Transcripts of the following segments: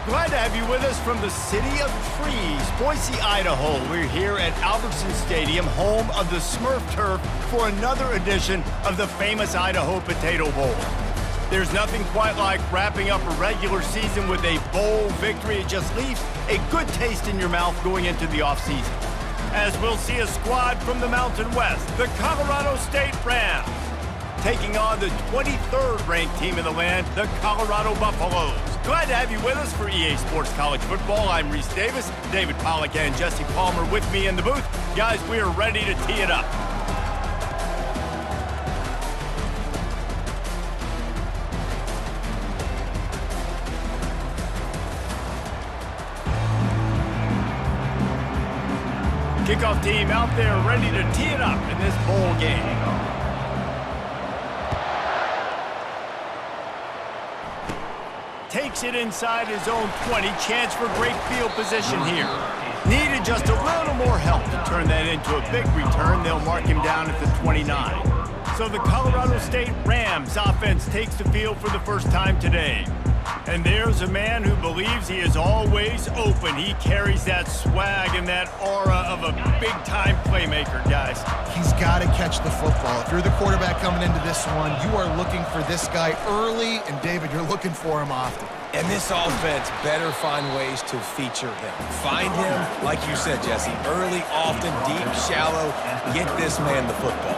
Glad to have you with us from the city of trees, Boise, Idaho. We're here at Albertson Stadium, home of the Smurf Turf, for another edition of the famous Idaho Potato Bowl. There's nothing quite like wrapping up a regular season with a bowl victory. It just leaves a good taste in your mouth going into the offseason. As we'll see a squad from the Mountain West, the Colorado State Rams, taking on the 23rd ranked team in the land, the Colorado Buffaloes. Glad to have you with us for EA Sports College Football. I'm Reese Davis, David Pollack and Jesse Palmer with me in the booth. Guys, we are ready to tee it up. Kickoff team out there ready to tee it up in this bowl game. Takes it inside his own 20. Chance for great field position here. Needed just a little more help to turn that into a big return. They'll mark him down at the 29. So the Colorado State Rams offense takes the field for the first time today. And there's a man who believes he is always open. He carries that swag and that aura of a big-time playmaker, guys. He's got to catch the football. If you're the quarterback coming into this one, you are looking for this guy early, and David, you're looking for him often. And this offense better find ways to feature him. Find him, like you said, Jesse, early, often, deep, shallow. Get this man the football.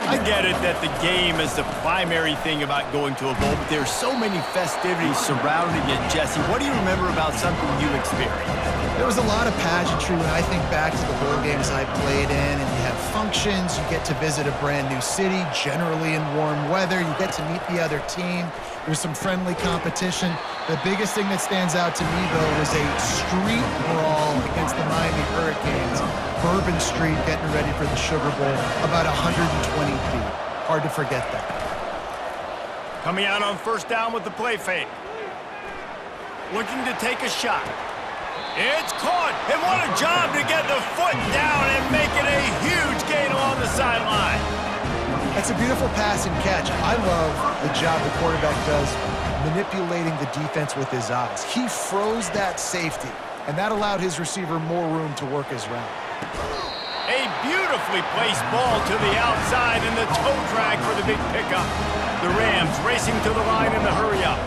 I get it that the game is the primary thing about going to a bowl, but there's so many festivities surrounding it, Jesse. What do you remember about something you experienced? There was a lot of pageantry when I think back to the bowl games I played in, and you have functions, you get to visit a brand new city, generally in warm weather, you get to meet the other team. There's some friendly competition. The biggest thing that stands out to me, though, was a street brawl against the Miami Hurricanes. Bourbon Street getting ready for the Sugar Bowl, about 120 feet. Hard to forget that. Coming out on first down with the play fake. Looking to take a shot. It's caught, and what a job to get the foot down and make it a huge gain along the sideline. That's a beautiful pass and catch. I love the job the quarterback does manipulating the defense with his eyes. He froze that safety, and that allowed his receiver more room to work his route. A beautifully placed ball to the outside and the toe drag for the big pickup. The Rams racing to the line in the hurry up.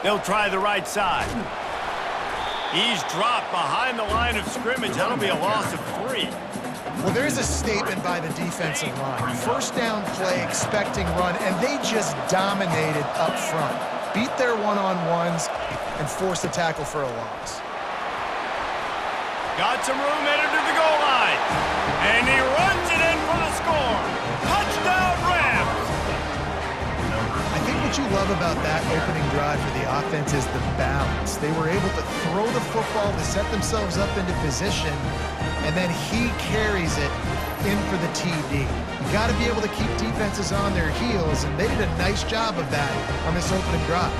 They'll try the right side. He's dropped behind the line of scrimmage. That'll be a loss of 3. Well, there's a statement by the defensive line. First down play, expecting run, and they just dominated up front. Beat their one-on-ones and forced a tackle for a loss. Got some room headed to the goal line. And he runs it in for the score. Touchdown, Rams! I think what you love about that opening drive for the offense is the balance. They were able to throw the football to set themselves up into position, and then he carries it in for the TD. You got to be able to keep defenses on their heels, and they did a nice job of that on this opening drive.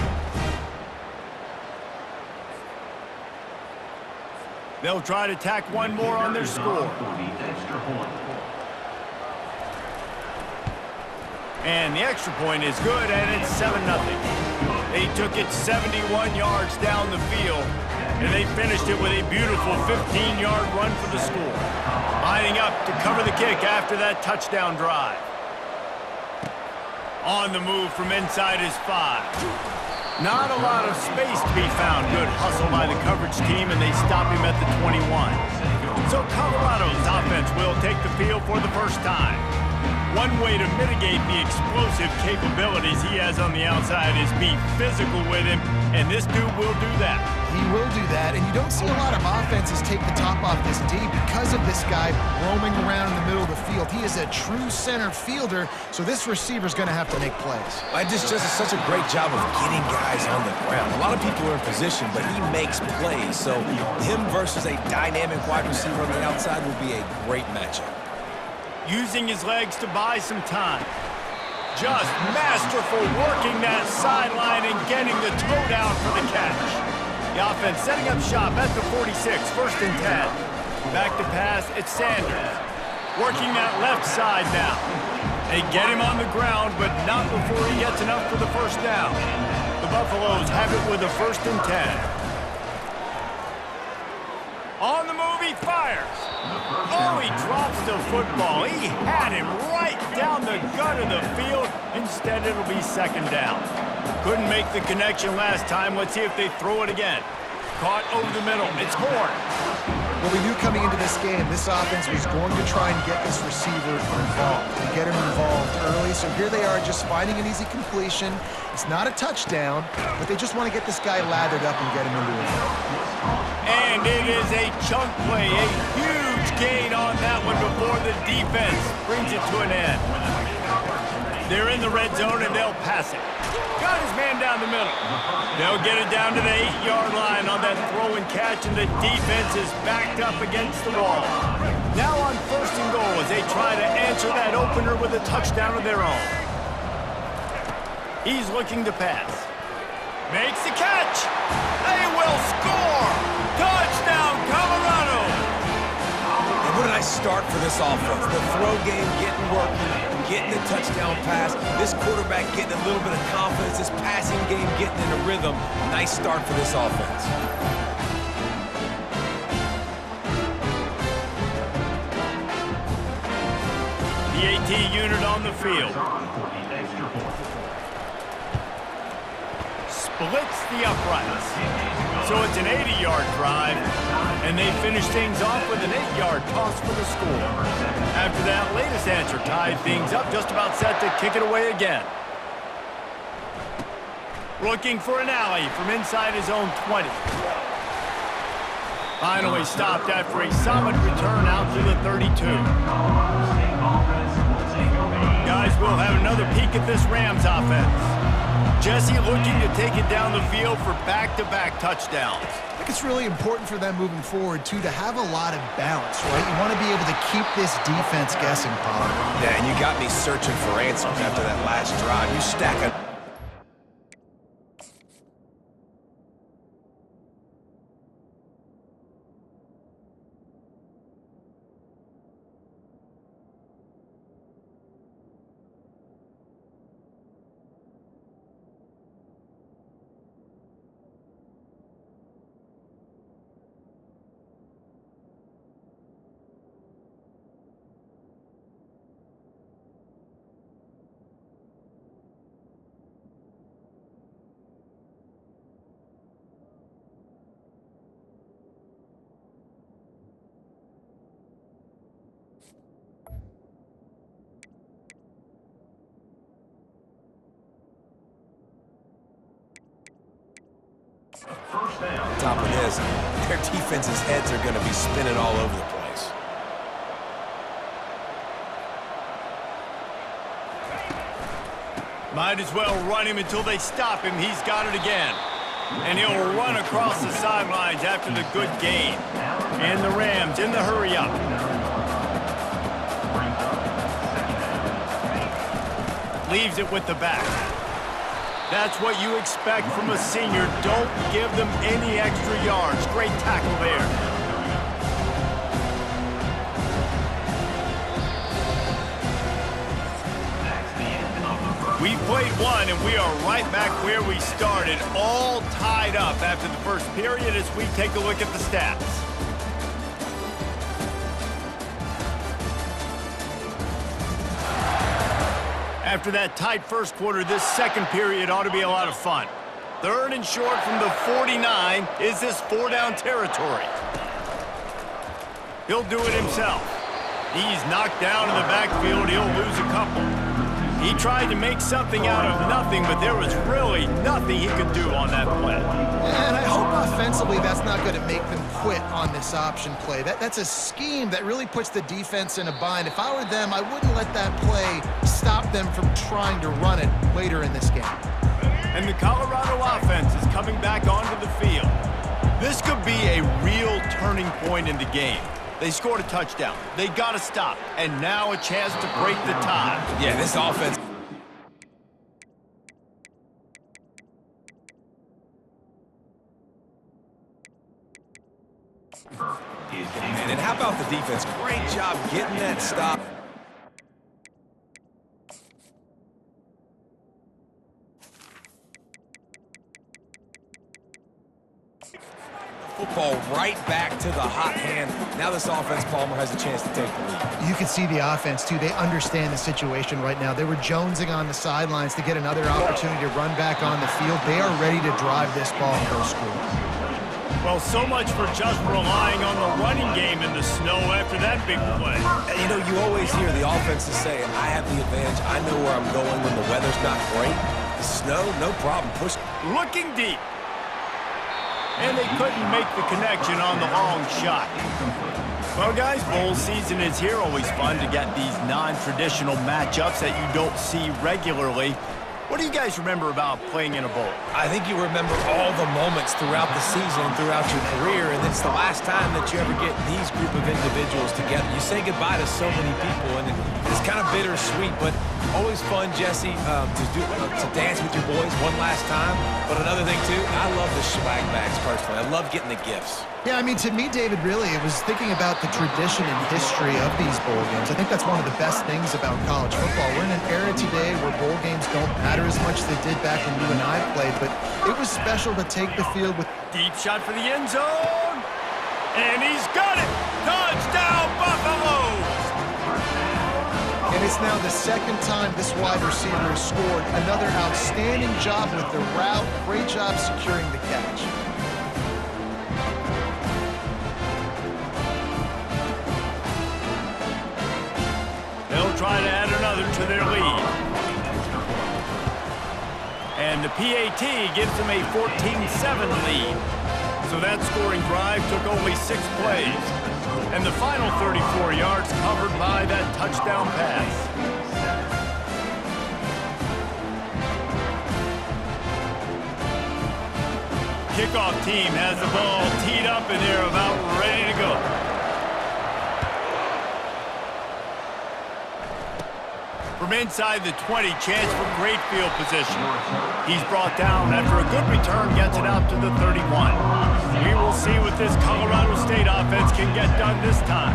They'll try to tack one more on their score. And the extra point is good, and it's 7-0. They took it 71 yards down the field, and they finished it with a beautiful 15-yard run for the score. Lining up to cover the kick after that touchdown drive. On the move from inside his 5. Not a lot of space to be found. Good hustle by the coverage team, and they stop him at the 21. So Colorado's offense will take the field for the first time. One way to mitigate the explosive capabilities he has on the outside is be physical with him, and this dude will do that. He will do that, and you don't see a lot of offenses take the top off this D because of this guy roaming around in the middle of the field. He is a true center fielder, so this receiver's going to have to make plays. This just is such a great job of getting guys on the ground. A lot of people are in position, but he makes plays, so him versus a dynamic wide receiver on the outside will be a great matchup. Using his legs to buy some time. Just masterful working that sideline and getting the toe down for the catch. The offense setting up shop at the 46, 1st and 10. Back to pass, it's Sanders. Working that left side now. They get him on the ground, but not before he gets enough for the first down. The Buffaloes have it with a 1st and 10. On the move, he fires. Oh, he drops the football. He had him right down the gut of the field. Instead, it'll be 2nd down. Couldn't make the connection last time. Let's see if they throw it again. Caught over the middle. It's Horn. Well, we knew coming into this game, this offense was going to try and get this receiver involved and get him involved early. So here they are just finding an easy completion. It's not a touchdown, but they just want to get this guy lathered up and get him into it. And it is a chunk play, a huge gain on that one before the defense brings it to an end. They're in the red zone and they'll pass it. Got his man down the middle. They'll get it down to the 8-yard line on that throw and catch, and the defense is backed up against the wall. Now on 1st and goal as they try to answer that opener with a touchdown of their own. He's looking to pass. Makes the catch. They will score. Touchdown, Colorado. And what a nice start for this offense. The throw game getting working, getting the touchdown pass. This quarterback getting a little bit of confidence. This passing game getting in a rhythm. Nice start for this offense. The AT unit on the field. Splits the uprights. So it's an 80-yard drive, and they finish things off with an 8-yard toss for the score. After that latest answer tied things up, just about set to kick it away again. Looking for an alley from inside his own 20. Finally stopped after a solid return out to the 32. Guys, we'll have another peek at this Rams offense. Jesse looking to take it down the field for back-to-back touchdowns. I think it's really important for them moving forward, too, to have a lot of balance, right? You want to be able to keep this defense guessing, Paul. Yeah, and you got me searching for answers after that last drive. You stack it. On top of this, their defense's heads are going to be spinning all over the place. Might as well run him until they stop him. He's got it again. And he'll run across the sidelines after the good gain. And the Rams in the hurry-up. Leaves it with the back. That's what you expect from a senior. Don't give them any extra yards. Great tackle there. We've played one, and we are right back where we started, all tied up after the first period as we take a look at the stats. After that tight first quarter, this second period ought to be a lot of fun. 3rd and short from the 49. Is this 4-down territory? He'll do it himself. He's knocked down in the backfield. He'll lose a couple. He tried to make something out of nothing, but there was really nothing he could do on that play. And I hope offensively that's not going to make them quit on this option play. That's a scheme that really puts the defense in a bind. If I were them, I wouldn't let that play stop them from trying to run it later in this game. And the Colorado offense is coming back onto the field. This could be a real turning point in the game. They scored a touchdown. They got to stop. And now a chance to break the tie. Yeah, this offense. And how about the defense? Great job getting that stop. Football right back to the hot hand. Now this offense, Palmer, has a chance to take the lead. You can see the offense, too. They understand the situation right now. They were jonesing on the sidelines to get another opportunity to run back on the field. They are ready to drive this ball and go score. Well, so much for just relying on the running game in the snow after that big play. And, you know, you always hear the offenses say, I have the advantage. I know where I'm going when the weather's not great. The snow, no problem. Push. Looking deep. And they couldn't make the connection on the long shot. Well, guys, bowl season is here. Always fun to get these non-traditional matchups that you don't see regularly. What do you guys remember about playing in a bowl? I think you remember all the moments throughout the season, throughout your career, and it's the last time that you ever get these group of individuals together. You say goodbye to so many people, and it's kind of bittersweet, but always fun, Jesse, to dance with your boys one last time. But another thing, too, I love the swag bags, personally. I love getting the gifts. Yeah, I mean, to me, David, really, it was thinking about the tradition and history of these bowl games. I think that's one of the best things about college football. We're in an era today where bowl games don't matter as much as they did back when you and I played, but it was special to take the field with... Deep shot for the end zone. And he's got it. Touchdown, Buffaloes. And it's now the second time this wide receiver has scored. Another outstanding job with the route. Great job securing the catch. They'll try to add another to their lead. And the PAT gives them a 14-7 lead. So that scoring drive took only 6 plays. And the final 34 yards covered by that touchdown pass. Kickoff team has the ball teed up and they're about ready to go. From inside the 20, chance for great field position. He's brought down after a good return, gets it out to the 31. We will see what this Colorado State offense can get done this time.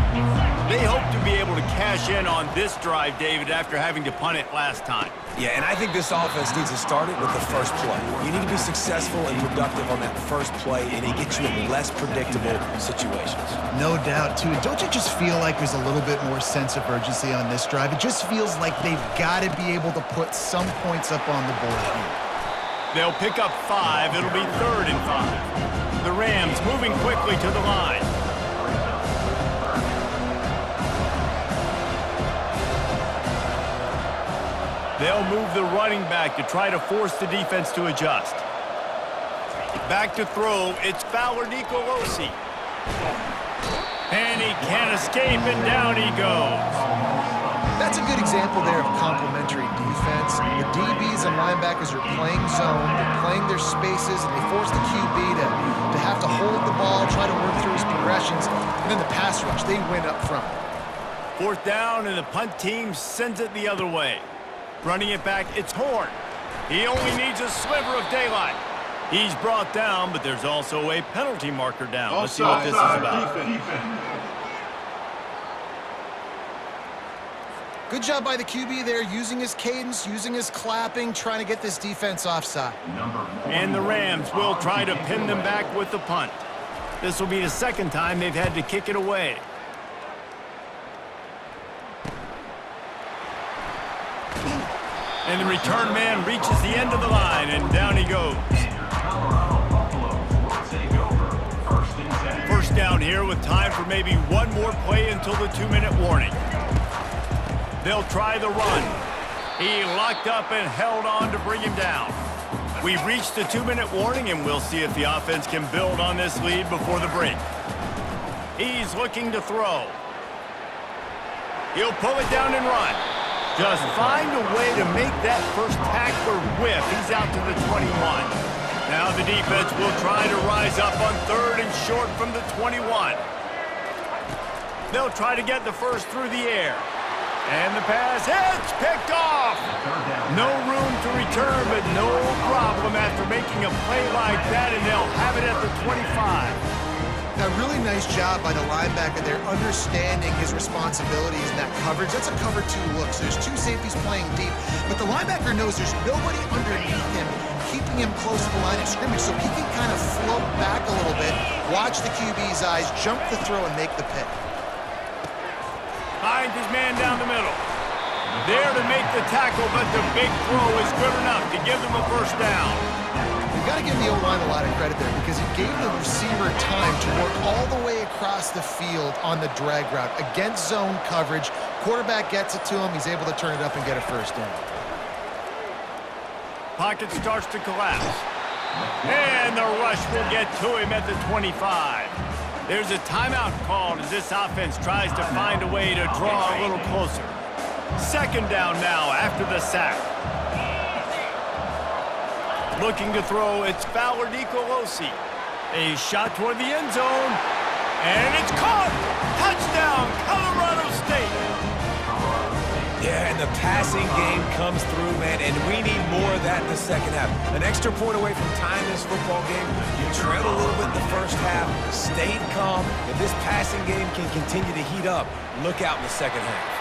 They hope to be able to cash in on this drive, David, after having to punt it last time. Yeah, and I think this offense needs to start it with the first play. You need to be successful and productive on that first play, and it gets you in less predictable situations. No doubt, too. Don't you just feel like there's a little bit more sense of urgency on this drive? It just feels like they've got to be able to put some points up on the board here. They'll pick up 5. It'll be 3rd and 5. The Rams moving quickly to the line. They'll move the running back to try to force the defense to adjust. Back to throw, it's Fowler Nicolosi. And he can't escape, and down he goes. That's a good example there of complementary defense. The DBs and linebackers are playing zone, they're playing their spaces, and they force the QB to have to hold the ball, try to work through his progressions, and then the pass rush, they win up front. 4th down, and the punt team sends it the other way. Running it back, it's Horn. He only needs a sliver of daylight. He's brought down, but there's also a penalty marker down. Let's see what this is about. Good job by the QB there, using his cadence, using his clapping, trying to get this defense offside. And the Rams will try to pin them back with the punt. This will be the second time they've had to kick it away. And the return man reaches the end of the line, and down he goes. First down here with time for maybe one more play until the 2-minute warning. They'll try the run. He locked up and held on to bring him down. We've reached the 2-minute warning, and we'll see if the offense can build on this lead before the break. He's looking to throw. He'll pull it down and run. Just find a way to make that first tackler whiff. He's out to the 21. Now the defense will try to rise up on 3rd and short from the 21. They'll try to get the first through the air. And the pass, it's picked off. No room to return, but no problem after making a play like that, and they'll have it at the 25. A really nice job by the linebacker there, understanding his responsibilities in that coverage. That's a cover 2 look, so there's 2 safeties playing deep, but the linebacker knows there's nobody underneath him. keeping him close to the line of scrimmage so he can kind of float back a little bit, watch the QB's eyes, jump the throw, and make the pick. Finds his man down the middle. There to make the tackle, but the big throw is good enough to give them a first down. You've got to give the O-line a lot of credit there because he gave the receiver time to work all the way across the field on the drag route. Against zone coverage, quarterback gets it to him, he's able to turn it up and get a first down. Pocket starts to collapse. And the rush will get to him at the 25. There's a timeout called as this offense tries to find a way to draw a little closer. Second down now after the sack. Looking to throw, it's Fowler Nicolosi. A shot toward the end zone. And it's caught! Touchdown, Colorado State! Yeah, and the passing game comes through, man, and we need more of that in the second half. An extra point away from tying this football game. You trailed a little bit in the first half, stayed calm. If this passing game can continue to heat up, look out in the second half.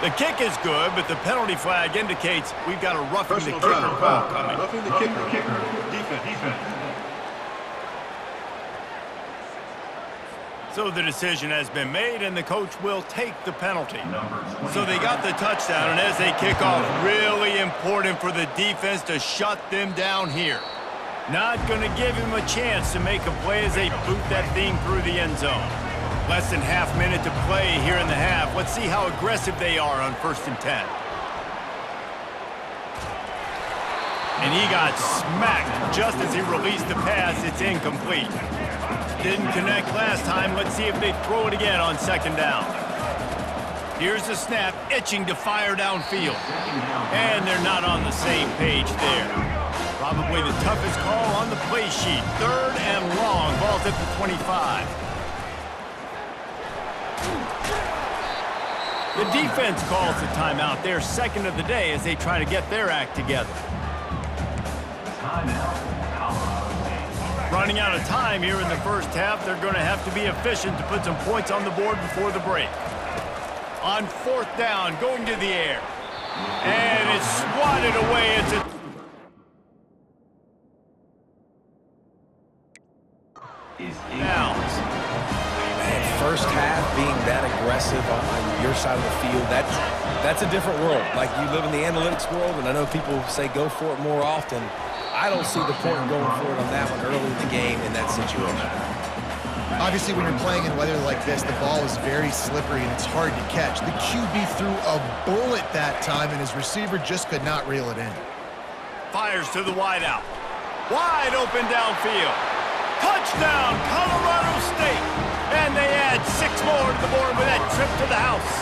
The kick is good, but the penalty flag indicates we've got a roughing the kicker call coming. Roughing the kicker. Defense. So the decision has been made, and the coach will take the penalty. So they got the touchdown, and as they kick off, really important for the defense to shut them down here. Not going to give him a chance to make a play as they boot that thing through the end zone. Less than half minute to play here in the half. Let's see how aggressive they are on 1st and 10. And he got smacked just as he released the pass. It's incomplete. Didn't connect last time. Let's see if they throw it again on 2nd down. Here's the snap, itching to fire downfield. And they're not on the same page there. Probably the toughest call on the play sheet. 3rd and long. Ball's at the 25. The defense calls the timeout. Their 2nd of the day as they try to get their act together. Running out of time here in the first half. They're going to have to be efficient to put some points on the board before the break. On 4th down, going to the air. And it's swatted away. It's a downs. First half being that aggressive on your side of the field, that's a different world. Like, you live in the analytics world, and I know people say go for it more often. I don't see the point in going for it on that one early in the game in that situation. Obviously, when you're playing in weather like this, the ball is very slippery and it's hard to catch. The QB threw a bullet that time, and his receiver just could not reel it in. Fires to the wideout. Wide open downfield. Touchdown, Colorado State! And they add 6 more to the board with that trip to the house.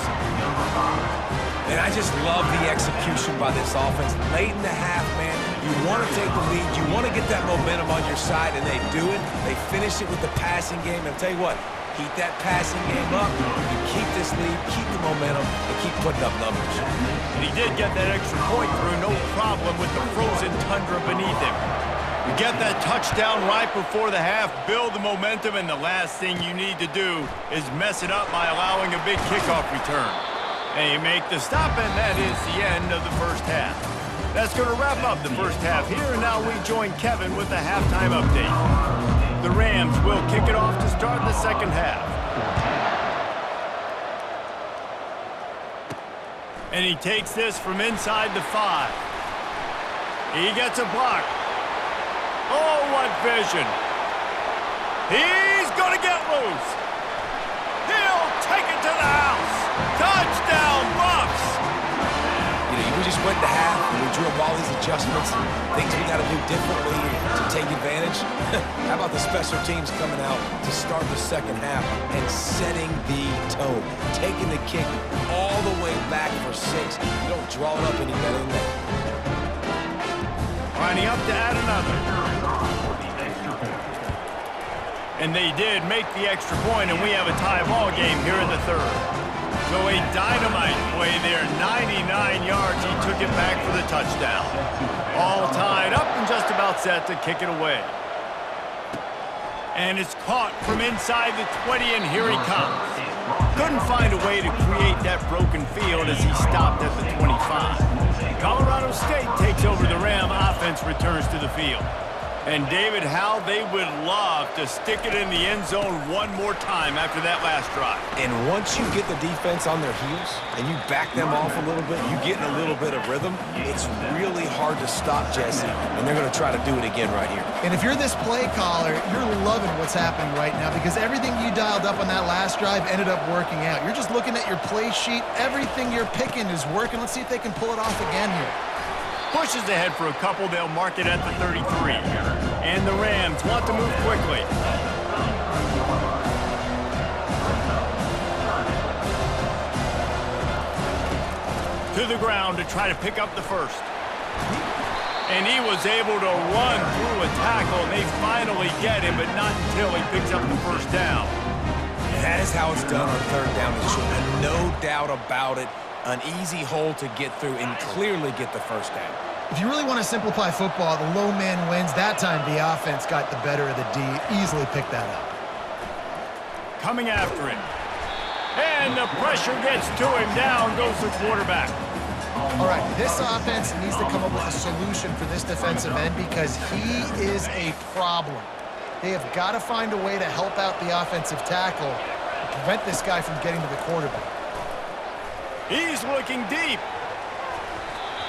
And I just love the execution by this offense. Late in the half, man, you want to take the lead. You want to get that momentum on your side, and they do it. They finish it with the passing game. And I'll tell you what, heat that passing game up. You keep this lead, keep the momentum, and keep putting up numbers. And he did get that extra point through, no problem with the frozen tundra beneath him. You get that touchdown right before the half, build the momentum, and the last thing you need to do is mess it up by allowing a big kickoff return. And you make the stop, and that is the end of the first half. That's going to wrap up the first half here, and now we join Kevin with the halftime update. The Rams will kick it off to start the second half. And he takes this from inside the 5. He gets a block. Oh, what vision. He's going to get loose. He'll take it to the house. Touchdown, Bucks. You know, we just went to half, and we drew up all these adjustments, things we got to do differently to take advantage. How about the special teams coming out to start the second half and setting the tone, taking the kick all the way back for 6. You don't draw it up any better than that. Lining up to add another. And they did make the extra point, and we have a tie ball game here in the 3rd. So a dynamite play there, 99 yards. He took it back for the touchdown. All tied up and just about set to kick it away. And it's caught from inside the 20, and here he comes. Couldn't find a way to create that broken field as he stopped at the 25. Colorado State takes over the Ram. Offense returns to the field. And David, how they would love to stick it in the end zone one more time after that last drive. And once you get the defense on their heels and you back them off a little bit, you get in a little bit of rhythm, it's really hard to stop Jesse, and they're going to try to do it again right here. And if you're this play caller, you're loving what's happening right now because everything you dialed up on that last drive ended up working out. You're just looking at your play sheet. Everything you're picking is working. Let's see if they can pull it off again here. Pushes ahead for a couple. They'll mark it at the 33. And the Rams want to move quickly. To the ground to try to pick up the first. And he was able to run through a tackle, and they finally get him, but not until he picks up the first down. That is how it's done on third down. And no doubt about it. An easy hole to get through and clearly get the first down. If you really want to simplify football, the low man wins. That time the offense got the better of the D. Easily picked that up. Coming after him. And the pressure gets to him. Down goes the quarterback. All right, this offense needs to come up with a solution for this defensive end because he is a problem. They have got to find a way to help out the offensive tackle to prevent this guy from getting to the quarterback. He's looking deep.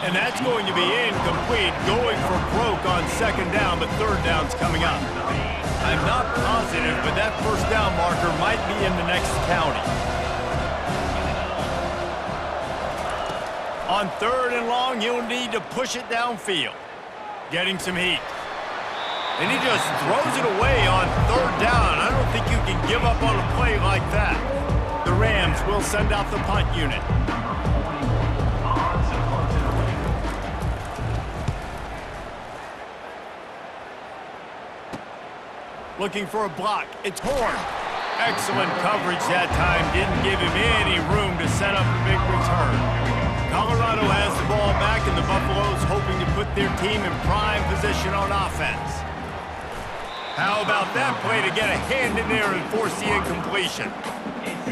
And that's going to be incomplete. Going for broke on second down, but third down's coming up. I'm not positive, but that first down marker might be in the next county. On third and long, you'll need to push it downfield. Getting some heat. And he just throws it away on third down. I don't think you can give up on a play like that. The Rams will send out the punt unit. Looking for a block. It's Horn. Excellent coverage that time. Didn't give him any room to set up a big return. Colorado has the ball back, and the Buffaloes hoping to put their team in prime position on offense. How about that play to get a hand in there and force the incompletion?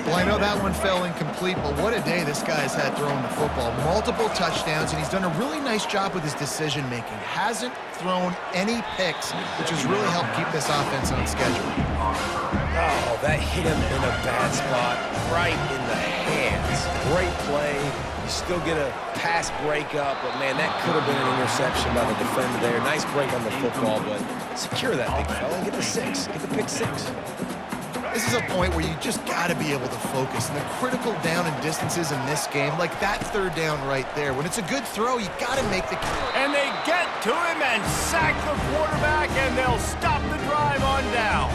Well, I know that one fell incomplete, but what a day this guy's had throwing the football. Multiple touchdowns, and he's done a really nice job with his decision-making. Hasn't thrown any picks, which has really helped keep this offense on schedule. Oh, that hit him in a bad spot, right in the hands. Great play. You still get a pass breakup, but, man, that could have been an interception by the defender there. Nice break on the football, but secure that big fella and get the six. Get the pick six. This is a point where you just got to be able to focus. And the critical down and distances in this game, like that third down right there, when it's a good throw, you got to make the... And they get to him and sack the quarterback, and they'll stop the drive on down.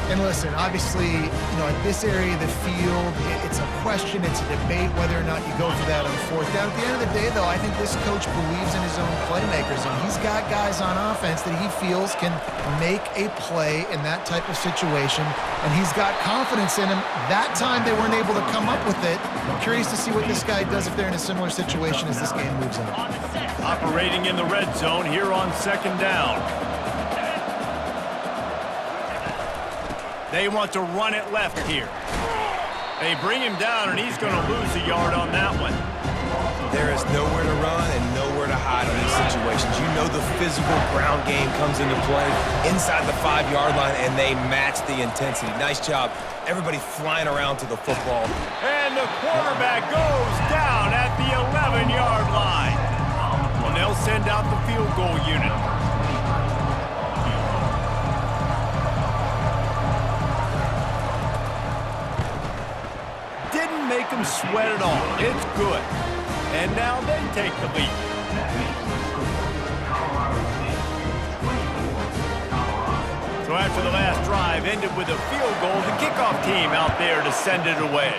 And listen, obviously, at this area of the field, it's a question, it's a debate whether or not you go for that on fourth down. At the end of the day, though, I think this coach believes in his own playmakers, and he's got guys on offense that he feels can make a play in that type of situation, and he's got confidence in him. That time they weren't able to come up with it. I'm curious to see what this guy does if they're in a similar situation as this game moves on. Operating in the red zone here on second down. They want to run it left here. They bring him down, and he's going to lose a yard on that one. There is nowhere to run and nowhere to hide in these situations. You know the physical ground game comes into play inside the 5-yard line, and they match the intensity. Nice job. Everybody flying around to the football. And the quarterback goes down at the 11-yard line. And they'll send out the field goal unit. Make them sweat it all. It's good. And now they take the lead. So after the last drive ended with a field goal, the kickoff team out there to send it away.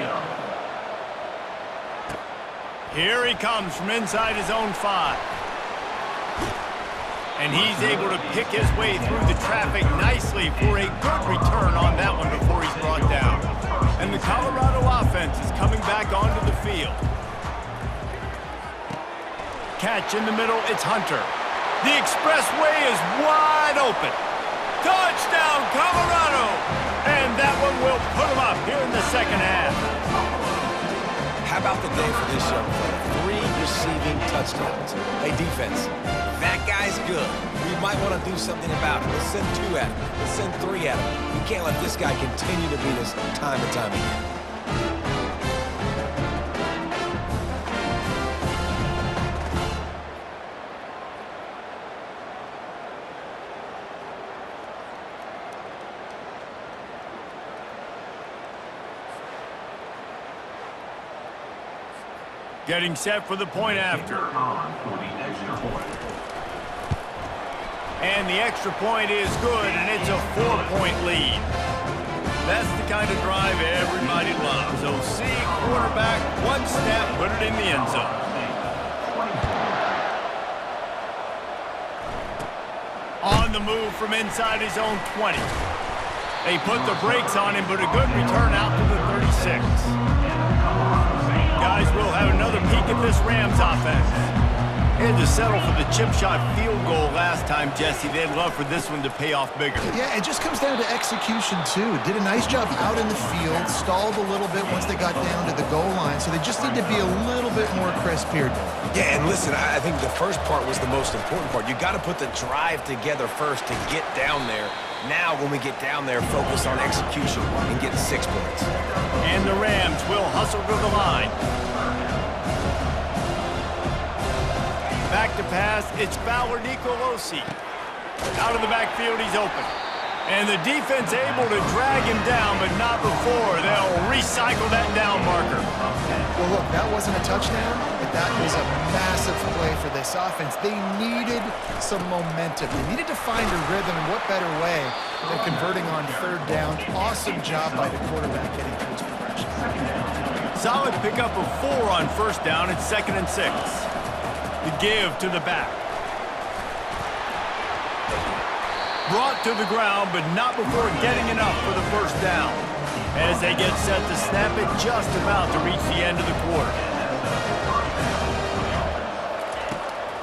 Here he comes from inside his own 5. And he's able to pick his way through the traffic nicely for a good return on that one before he's brought down. And the Colorado offense is coming back onto the field. Catch in the middle, it's Hunter. The expressway is wide open. Touchdown, Colorado! And that one will put them up here in the the second half. How about the day for this young player? 3 receiving touchdowns. Hey, defense, that guy's good. We might want to do something about it. Let's send 2 at him. Let's send 3 at him. We can't let this guy continue to beat us time and time again. Getting set for the point after. And the extra point is good, and it's a 4-point lead. That's the kind of drive everybody loves. OC, quarterback, one step, put it in the end zone. On the move from inside his own 20. They put the brakes on him, but a good return out to the 36. Guys, we'll have another peek at this Rams offense. They had to settle for the chip shot field goal last time, Jesse. They'd love for this one to pay off bigger. Yeah, it just comes down to execution, too. Did a nice job out in the field, stalled a little bit once they got down to the goal line, so they just need to be a little bit more crisp here. Yeah, and listen, I think the first part was the most important part. You got to put the drive together first to get down there. Now, when we get down there, focus on execution and getting 6 points. And the Rams will hustle to the line. Back to pass, it's Fowler Nicolosi. Out of the backfield, he's open. And the defense able to drag him down, but not before. They'll recycle that down marker. Well, look, that wasn't a touchdown, but that was a massive play for this offense. They needed some momentum. They needed to find a rhythm, and what better way than converting on 3rd down. Awesome job by the quarterback getting through his progression. Solid pickup of 4 on 1st down. It's 2nd and 6. The give to the back. Brought to the ground, but not before getting enough for the 1st down. As they get set to snap it, just about to reach the end of the quarter.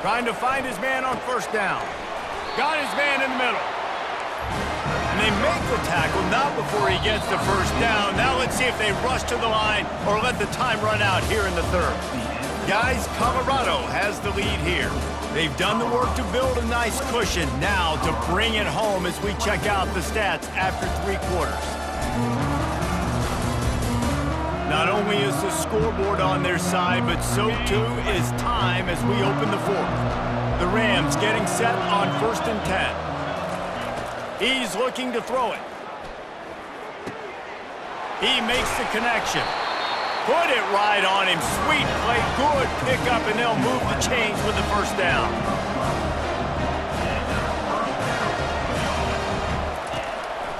Trying to find his man on 1st down. Got his man in the middle. And they make the tackle, not before he gets the 1st down. Now let's see if they rush to the line or let the time run out here in the 3rd. Guys, Colorado has the lead here. They've done the work to build a nice cushion. Now to bring it home as we check out the stats after 3 quarters. Not only is the scoreboard on their side, but so too is time as we open the 4th. The Rams getting set on 1st and 10. He's looking to throw it. He makes the connection. Put it right on him. Sweet play. Good pickup, and they'll move the chains with the 1st down.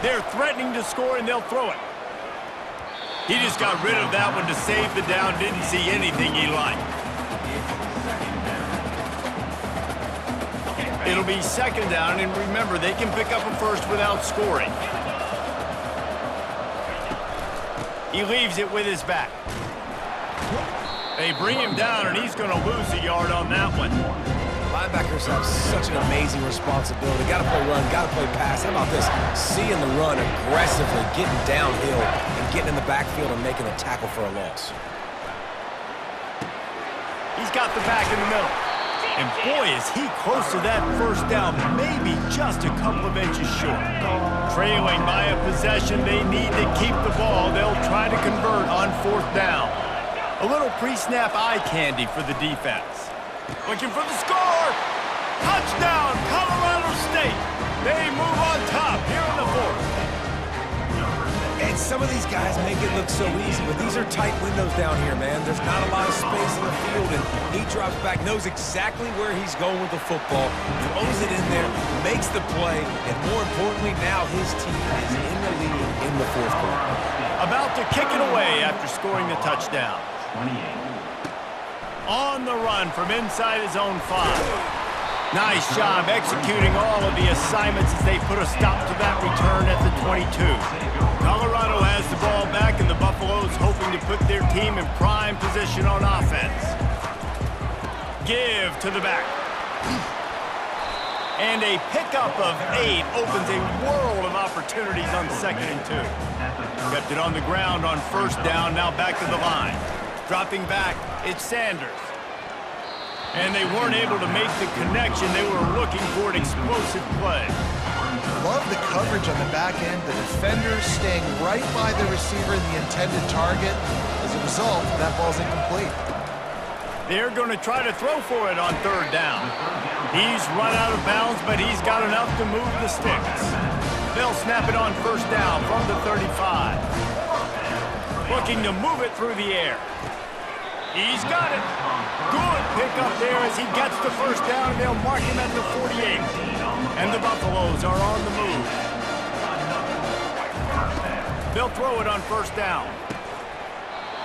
They're threatening to score, and they'll throw it. He just got rid of that one to save the down. Didn't see anything he liked. It'll be 2nd down, and remember, they can pick up a 1st without scoring. He leaves it with his back. They bring him down, and he's going to lose a yard on that one. Linebackers have such an amazing responsibility. Got to play run, got to play pass. How about this? Seeing the run aggressively, getting downhill, and getting in the backfield and making a tackle for a loss. He's got the back in the middle. And boy, is he close to that 1st down, maybe just a couple of inches short. Trailing by a possession, they need to keep the ball. They'll try to convert on 4th down. A little pre-snap eye candy for the defense. Looking for the score! Touchdown, Colorado State! They move on top here in the 4th. And some of these guys make it look so easy, but these are tight windows down here, man. There's not a lot of space in the field, and he drops back, knows exactly where he's going with the football, throws it in there, makes the play, and more importantly, now his team is in the lead in the 4th quarter. About to kick it away after scoring the touchdown. 28. On the run from inside his own 5. Nice job executing all of the assignments as they put a stop to that return at the 22. Colorado has the ball back, and the Buffaloes hoping to put their team in prime position on offense. Give to the back. And a pickup of 8 opens a world of opportunities on 2nd and 2. Kept it on the ground on 1st down, now back to the line. Dropping back, it's Sanders. And they weren't able to make the connection. They were looking for an explosive play. Love the coverage on the back end. The defenders staying right by the receiver in the intended target. As a result, that ball's incomplete. They're going to try to throw for it on 3rd down. He's run out of bounds, but he's got enough to move the sticks. They'll snap it on 1st down from the 35. Looking to move it through the air. He's got it. Good pickup there as he gets the 1st down, and they'll mark him at the 48. And the Buffaloes are on the move. They'll throw it on 1st down.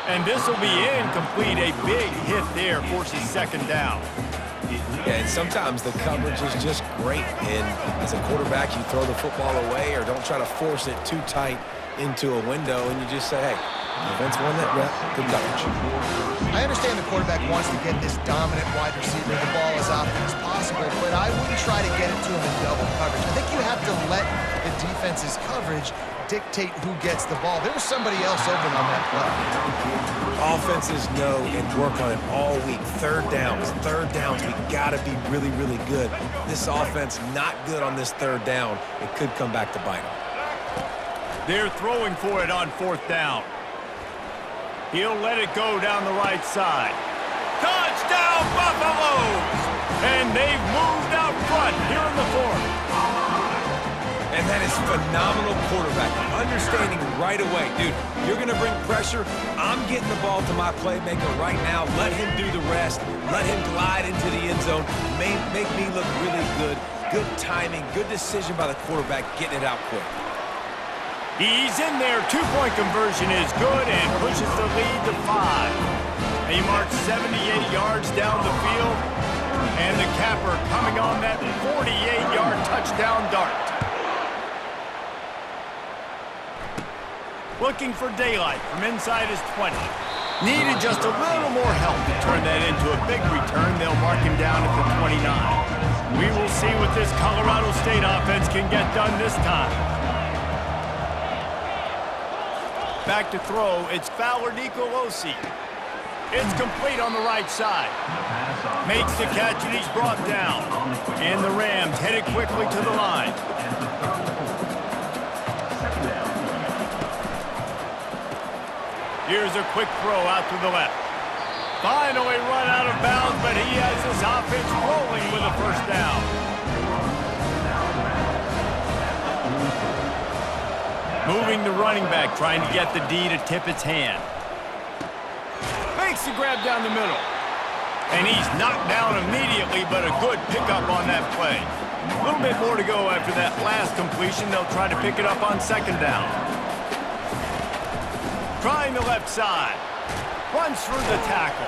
And this will be incomplete. A big hit there forces 2nd down. Yeah, and sometimes the coverage is just great. And as a quarterback, you throw the football away or don't try to force it too tight into a window, and you just say, hey, defense won that rep, good coverage. I understand the quarterback wants to get this dominant wide receiver the ball as often as possible, but I wouldn't try to get it to him in double coverage. I think you have to let the defense's coverage dictate who gets the ball. There was somebody else open on that play. Offenses know and work on it all week. 3rd downs, we got to be really, really good. This offense not good on this 3rd down. It could come back to bite them. They're throwing for it on 4th down. He'll let it go down the right side. Touchdown, Buffaloes! And they've moved out front here in the 4th. And that is phenomenal quarterback. Understanding right away, dude, you're going to bring pressure. I'm getting the ball to my playmaker right now. Let him do the rest. Let him glide into the end zone. Make me look really good. Good timing, good decision by the quarterback, getting it out quick. He's in there. 2-point conversion is good and pushes the lead to 5. He marks 78 yards down the field. And the capper coming on that 48-yard touchdown dart. Looking for daylight from inside his 20. Needed just a little more help to turn that into a big return. They'll mark him down at the 29. We will see what this Colorado State offense can get done this time. Back to throw, it's Fowler Nicolosi. It's complete on the right side. Makes the catch and he's brought down. And the Rams headed quickly to the line. Here's a quick throw out to the left. Finally run out of bounds, but he has his offense rolling with a 1st down. Moving the running back, trying to get the D to tip its hand. Makes the grab down the middle. And he's knocked down immediately, but a good pickup on that play. A little bit more to go after that last completion. They'll try to pick it up on 2nd down. Trying the left side. Runs through the tackle.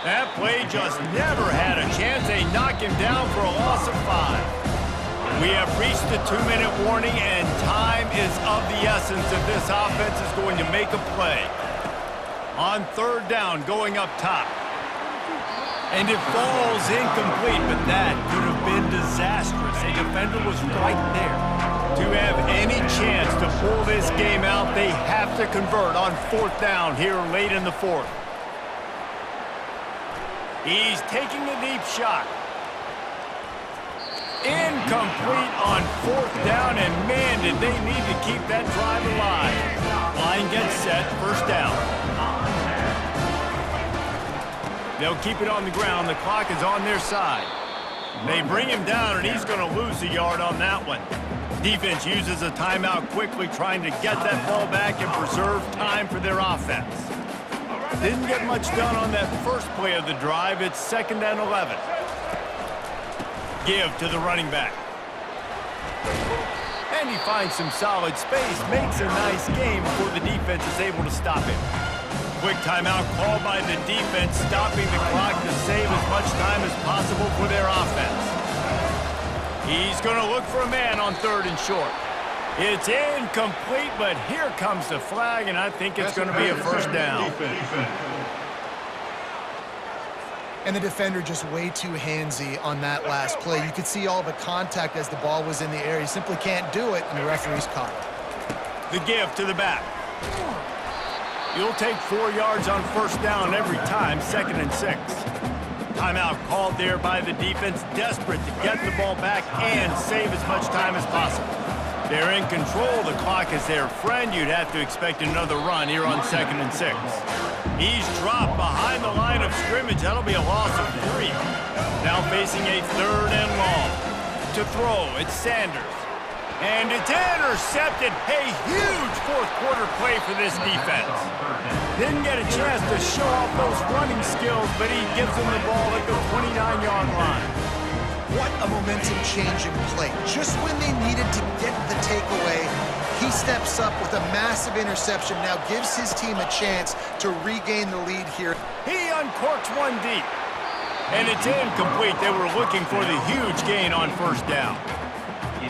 That play just never had a chance. They knock him down for a loss of 5. We have reached the 2-minute warning, and time is of the essence if this offense is going to make a play. On 3rd down, going up top. And it falls incomplete, but that could have been disastrous. A defender was right there. To have any chance to pull this game out, they have to convert on 4th down here late in the 4th. He's taking the deep shot. Incomplete on 4th down, and man, did they need to keep that drive alive. Line gets set, 1st down. They'll keep it on the ground. The clock is on their side. They bring him down, and he's going to lose a yard on that one. Defense uses a timeout quickly, trying to get that ball back and preserve time for their offense. Didn't get much done on that first play of the drive. It's 2nd and 11. Give to the running back. And he finds some solid space, makes a nice game before the defense is able to stop him. Quick timeout called by the defense, stopping the clock to save as much time as possible for their offense. He's going to look for a man on 3rd and short. It's incomplete, but here comes the flag, and I think it's going to be a 1st down. and the defender just way too handsy on that last play. You could see all the contact as the ball was in the air. He simply can't do it, and the referee's caught it. The give to the back. You'll take 4 yards on first down every time, 2nd and 6. Timeout called there by the defense, desperate to get the ball back and save as much time as possible. They're in control. The clock is their friend. You'd have to expect another run here on 2nd and 6. He's dropped behind the line of scrimmage. That'll be a loss of 3. Now facing a 3rd and long. To throw, it's Sanders. And it's intercepted. A huge fourth-quarter play for this defense. Didn't get a chance to show off those running skills, but he gives them the ball at the 29-yard line. What a momentum-changing play. Just when they needed to get the takeaway, he steps up with a massive interception, now gives his team a chance to regain the lead here. He uncorks one deep. And it's incomplete. They were looking for the huge gain on first down.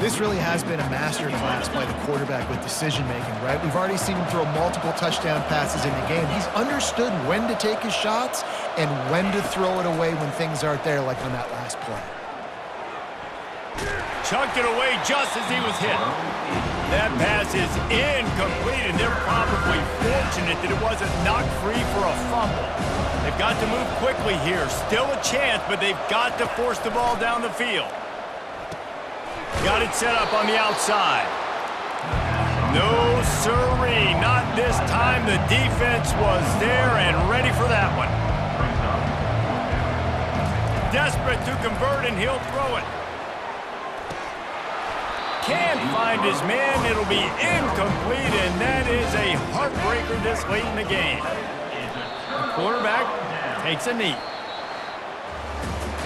This really has been a masterclass by the quarterback with decision-making, right? We've already seen him throw multiple touchdown passes in the game. He's understood when to take his shots and when to throw it away when things aren't there, like on that last play. Chucked it away just as he was hit. That pass is incomplete, and they're probably fortunate that it wasn't knocked free for a fumble. They've got to move quickly here. Still a chance, but they've got to force the ball down the field. Got it set up on the outside. No siree, not this time. The defense was there and ready for that one. Desperate to convert, and he'll throw it. Can't find his man. It'll be incomplete, and that is a heartbreaker this late in the game. The quarterback takes a knee.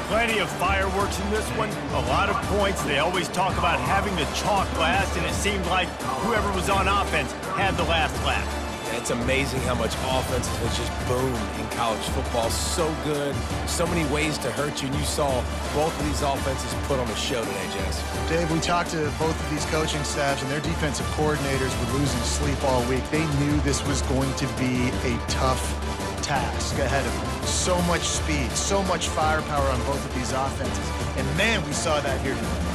Plenty of fireworks in this one, a lot of points. They always talk about having the chalk last, and it seemed like whoever was on offense had the last laugh. It's amazing how much offense has just boomed in college football. So good, so many ways to hurt you, and you saw both of these offenses put on a show today, Jess. Dave, we talked to both of these coaching staffs, and their defensive coordinators were losing sleep all week. They knew this was going to be a tough task ahead of them. So much speed, so much firepower on both of these offenses. And man, we saw that here tonight.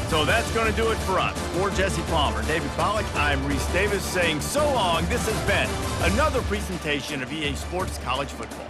So that's going to do it for us. For Jesse Palmer, David Pollack, I'm Reese Davis saying so long. This has been another presentation of EA Sports College Football.